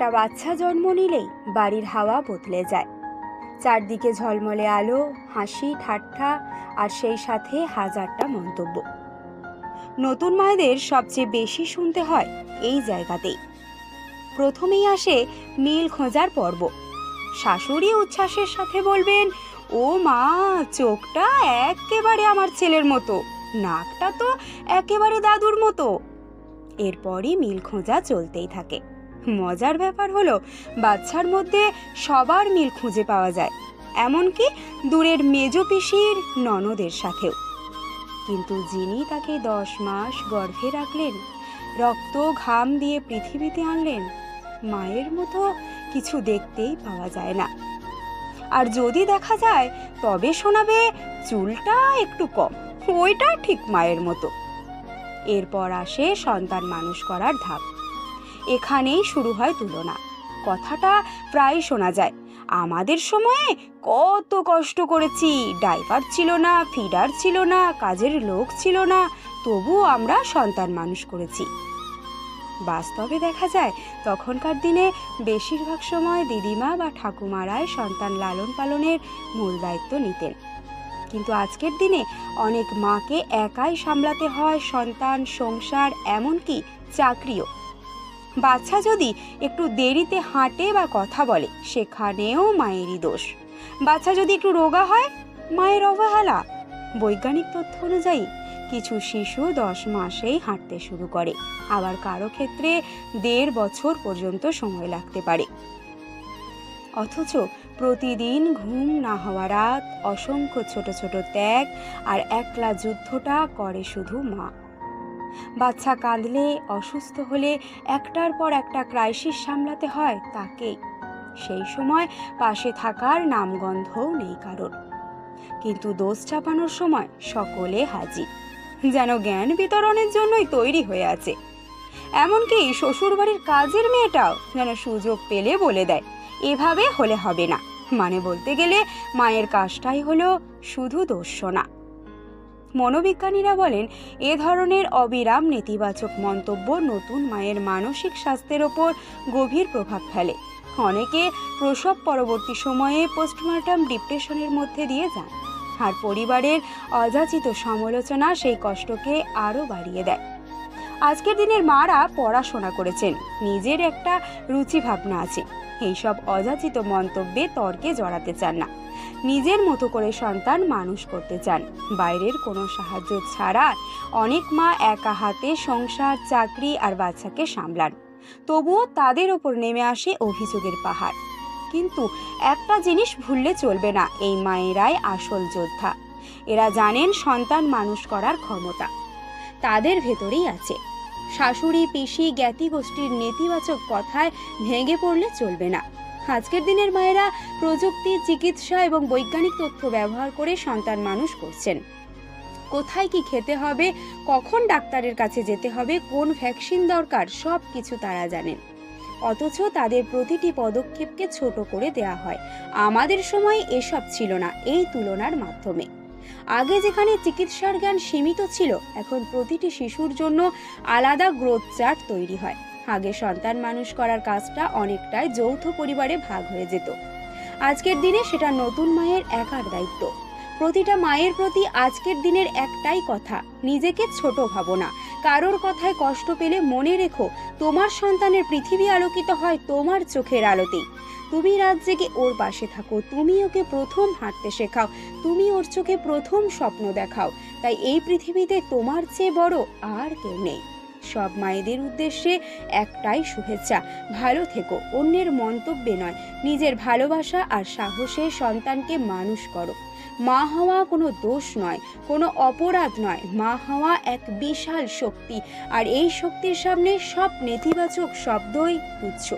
একটা বাচ্চা জন্ম নিলেই বাড়ির হাওয়া বদলে যায়। চারদিকে ঝলমলে আলো, হাসি ঠাট্টা, আর সেই সাথে হাজারটা মন্তব্য। নতুন মায়েদের সবচেয়ে বেশি শুনতে হয় এই জায়গাতেই। প্রথমেই আসে মিল খোঁজার পর্ব। শাশুড়ি উচ্ছ্বাসের সাথে বলবেন, ও মা, চোখটা একেবারে আমার ছেলের মতো, নাকটা তো একেবারে দাদুর মতো। এরপরই মিল খোঁজা চলতেই থাকে। মজার ব্যাপার হলো, বাচ্চার মধ্যে সবার মিল খুঁজে পাওয়া যায়, এমনকি দূরের মেজ পিসির ননদের সাথেও। কিন্তু যিনি তাকে 10 মাস গর্ভে রাখলেন, রক্ত ঘাম দিয়ে পৃথিবীতে আনলেন, মায়ের মতো কিছু দেখতেই পাওয়া যায় না। আর যদি দেখা যায় তবে শোনাবে, চুলটা একটু কম, ওইটা ঠিক মায়ের মতো। এরপর আসে সন্তান মানুষ করার ধাপ। এখানেই শুরু হয় তুলনা। কথাটা প্রায় শোনা যায়, আমাদের সময়ে কত কষ্ট করেছি, ডাইপার ছিল না, ফিডার ছিল না, কাজের লোক ছিল না, তবুও আমরা সন্তান মানুষ করেছি। বাস্তবে দেখা যায় তখনকার দিনে বেশিরভাগ সময় দিদিমা বা ঠাকুমারাই সন্তান লালন পালনের মূল দায়িত্ব নিতেন। কিন্তু আজকের দিনে অনেক মাকে একাই সামলাতে হয় সন্তান, সংসার, এমনকি চাকরিও। বাচ্চা যদি একটু দেরিতে হাঁটে বা কথা বলে, সেখানেও মায়েরই দোষ। বাচ্চা যদি একটু রোগা হয়, মায়ের অবহেলা। বৈজ্ঞানিক তথ্য অনুযায়ী কিছু শিশু 10 মাসেই হাঁটতে শুরু করে, আবার কারো ক্ষেত্রে 1.5 বছর পর্যন্ত সময় লাগতে পারে। অথচ প্রতিদিন ঘুম না হওয়া রাত, অসংখ্য ছোট ছোট ত্যাগ আর একলা যুদ্ধটা করে শুধু মা। বাচ্চা কাঁদলে, অসুস্থ হলে একটার পর একটা ক্রাইসিস সামলাতে হয় তাকেই। সেই সময় পাশে থাকার নামগন্ধও নেই কারোর। কিন্তু দোষ চাপানোর সময় সকলে হাজির, যেন জ্ঞান বিতরণের জন্যই তৈরি হয়ে আছে। এমনকি শ্বশুরবাড়ির কাজের মেয়েটাও যেন সুযোগ পেলে বলে দেয়, এভাবে হলে হবে না। মানে বলতে গেলে মায়ের কাজটাই হলো শুধু দোষ না। মনোবিজ্ঞানীরা বলেন, এ ধরনের অবিরাম নেতিবাচক মন্তব্য নতুন মায়ের মানসিক স্বাস্থ্যের ওপর গভীর প্রভাব ফেলে। অনেকে প্রসব পরবর্তী সময়ে পোস্টমর্টম ডিপ্রেশনের মধ্যে দিয়ে যান, আর পরিবারের অযাচিত সমালোচনা সেই কষ্টকে আরও বাড়িয়ে দেয়। আজকের দিনের মারা পড়াশোনা করেছেন, নিজের একটা রুচি ভাবনা আছে, এইসব অযাচিত মন্তব্যে তর্কে জড়াতে চান না। নিজের মতো করে সন্তান মানুষ করতে চান, বাইরের কোনো সাহায্য ছাড়া। অনেক মা একা হাতে সংসার, চাকরি আর বাচ্চাকে সামলান, তবুও তাদের ওপর নেমে আসে অভিযোগের পাহাড়। কিন্তু একটা জিনিস ভুললে চলবে না, এই মায়েরাই আসল যোদ্ধা। এরা জানেন সন্তান মানুষ করার ক্ষমতা তাদের ভেতরেই আছে। শাশুড়ি, পিসি, জ্ঞাতি গোষ্ঠীর নেতিবাচক কথায় ভেঙে পড়লে চলবে না। আজকের দিনের মায়েরা প্রযুক্তি, চিকিৎসা এবং বৈজ্ঞানিক তথ্য ব্যবহার করে সন্তান মানুষ করছেন। কোথায় কি খেতে হবে, কখন ডাক্তারের কাছে যেতে হবে, কোন ভ্যাকসিন দরকার, সব কিছু তারা জানেন। অথচ তাদের প্রতিটি পদক্ষেপকে ছোট করে দেয়া হয়। আমাদের সময় এসব ছিল না। এই তুলনার মাধ্যমে আগে যেখানে চিকিৎসার জ্ঞান সীমিত ছিল, এখন প্রতিটি শিশুর জন্য আলাদা গ্রোথ চার্ট তৈরি হয়। আগে সন্তান মানুষ করার কাজটা অনেকটাই যৌথ পরিবারে ভাগ হয়ে যেত। আজকের দিনে সেটা নতুন মায়ের একার দায়িত্ব। প্রতিটা মায়ের প্রতি আজকের দিনের একটাই কথা, নিজেকে ছোট ভাবো না। কারোর কথায় কষ্ট পেলে মনে রেখো, তোমার সন্তানের পৃথিবী আলোকিত হয় তোমার চোখের আলোতেই। তুমি রাত জেগে ওর পাশে থাকো, তুমি ওকে প্রথম হাঁটতে শেখাও, তুমি ওর চোখে প্রথম স্বপ্ন দেখাও। তাই এই পৃথিবীতে তোমার চেয়ে বড় আর কেউ নেই। সব মায়েদের উদ্দেশ্যে একটাই শুভেচ্ছা, ভালো থেকো। অন্যের মন্তব্যে নয়, নিজের ভালোবাসা আর সাহসে সন্তানকে মানুষ করো। মা হওয়া কোনো দোষ নয়, কোনো অপরাধ নয়। মা হওয়া এক বিশাল শক্তি, আর এই শক্তির সামনে সব নেতিবাচক শব্দই তুচ্ছ।